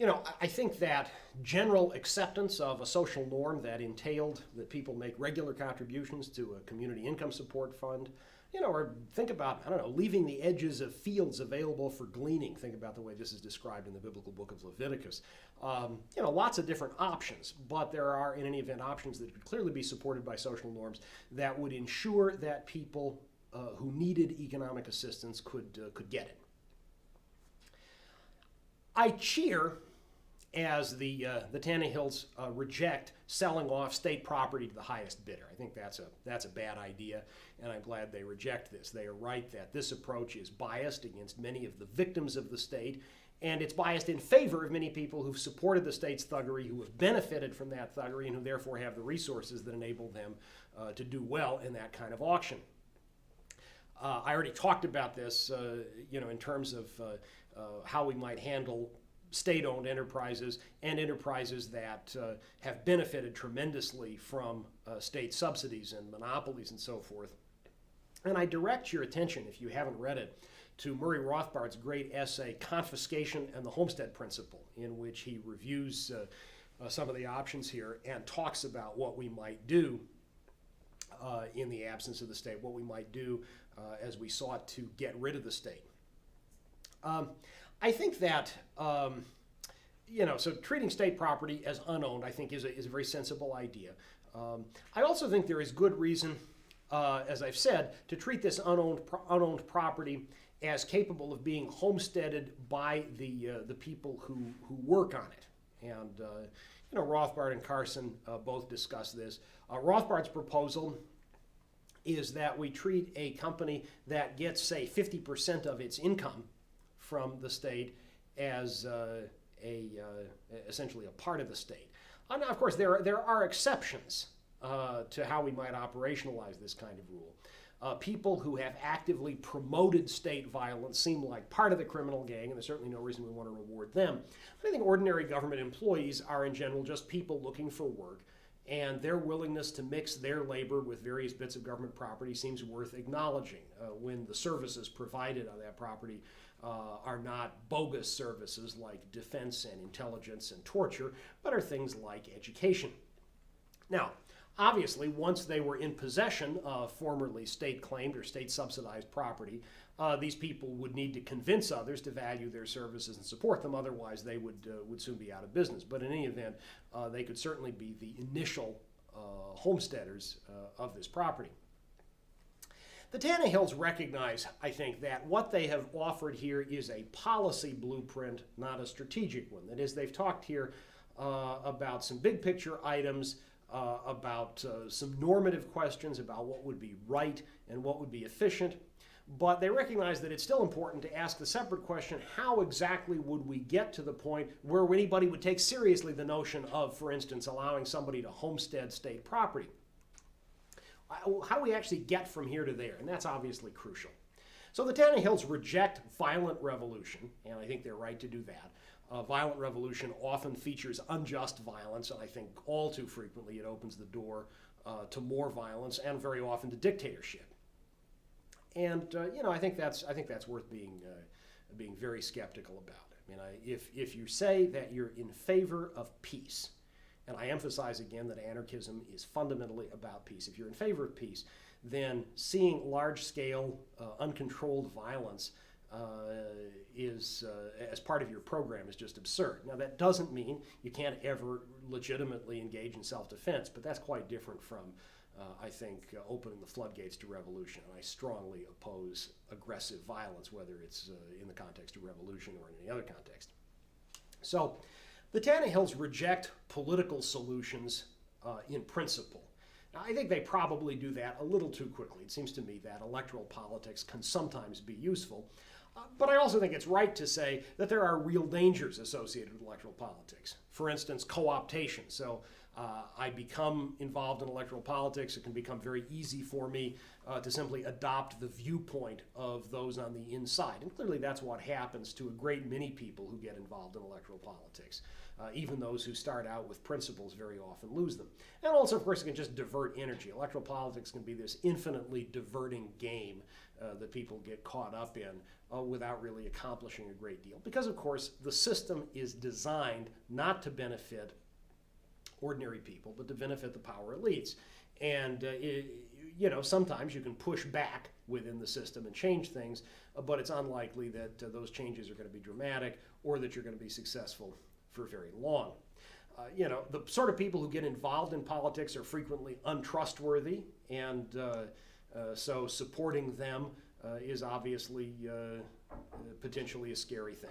I think that general acceptance of a social norm that entailed that people make regular contributions to a community income support fund, or think about, I don't know, leaving the edges of fields available for gleaning. Think about the way this is described in the biblical book of Leviticus. Lots of different options, but there are, in any event, options that could clearly be supported by social norms that would ensure that people who needed economic assistance could get it. I cheer as the Tannehills reject selling off state property to the highest bidder. I think that's a bad idea, and I'm glad they reject this. They are right that this approach is biased against many of the victims of the state, and it's biased in favor of many people who've supported the state's thuggery, who have benefited from that thuggery, and who therefore have the resources that enable them to do well in that kind of auction. I already talked about this, in terms of how we might handle state-owned enterprises and enterprises that have benefited tremendously from state subsidies and monopolies and so forth. And I direct your attention, if you haven't read it, to Murray Rothbard's great essay, Confiscation and the Homestead Principle, in which he reviews some of the options here and talks about what we might do in the absence of the state, what we might do as we sought to get rid of the state. I think that, so treating state property as unowned, I think, is a very sensible idea. I also think there is good reason, as I've said, to treat this unowned property as capable of being homesteaded by the people who work on it. And, Rothbard and Carson both discuss this. Rothbard's proposal is that we treat a company that gets, say, 50% of its income from the state as essentially a part of the state. Now, of course, there are exceptions to how we might operationalize this kind of rule. People who have actively promoted state violence seem like part of the criminal gang, and there's certainly no reason we want to reward them. But I think ordinary government employees are, in general, just people looking for work, and their willingness to mix their labor with various bits of government property seems worth acknowledging when the services provided on that property are not bogus services like defense and intelligence and torture, but are things like education. Now, obviously, once they were in possession of formerly state-claimed or state-subsidized property, these people would need to convince others to value their services and support them. Otherwise, they would soon be out of business. But in any event, they could certainly be the initial homesteaders of this property. The Tannehills recognize, I think, that what they have offered here is a policy blueprint, not a strategic one. That is, they've talked here about some big picture items, about some normative questions about what would be right and what would be efficient, but they recognize that it's still important to ask the separate question, how exactly would we get to the point where anybody would take seriously the notion of, for instance, allowing somebody to homestead state property? How do we actually get from here to there? And that's obviously crucial. So the Tannehills reject violent revolution, and I think they're right to do that. Violent revolution often features unjust violence, and I think all too frequently it opens the door to more violence and very often to dictatorship. And I think that's worth being very skeptical about. I mean, if you say that you're in favor of peace, and I emphasize again that anarchism is fundamentally about peace. If you're in favor of peace, then seeing large-scale, uncontrolled violence is as part of your program is just absurd. Now, that doesn't mean you can't ever legitimately engage in self-defense, but that's quite different from, I think, opening the floodgates to revolution. And I strongly oppose aggressive violence, whether it's in the context of revolution or in any other context. So the Tannehills reject political solutions in principle. Now, I think they probably do that a little too quickly. It seems to me that electoral politics can sometimes be useful, but I also think it's right to say that there are real dangers associated with electoral politics. For instance, co-optation. So I become involved in electoral politics, it can become very easy for me to simply adopt the viewpoint of those on the inside. And clearly that's what happens to a great many people who get involved in electoral politics. Even those who start out with principles very often lose them. And also, of course, it can just divert energy. Electoral politics can be this infinitely diverting game that people get caught up in without really accomplishing a great deal. Because, of course, the system is designed not to benefit ordinary people, but to benefit the power elites. And sometimes you can push back within the system and change things, but it's unlikely that those changes are going to be dramatic or that you're going to be successful for very long. The sort of people who get involved in politics are frequently untrustworthy, and so supporting them is obviously potentially a scary thing.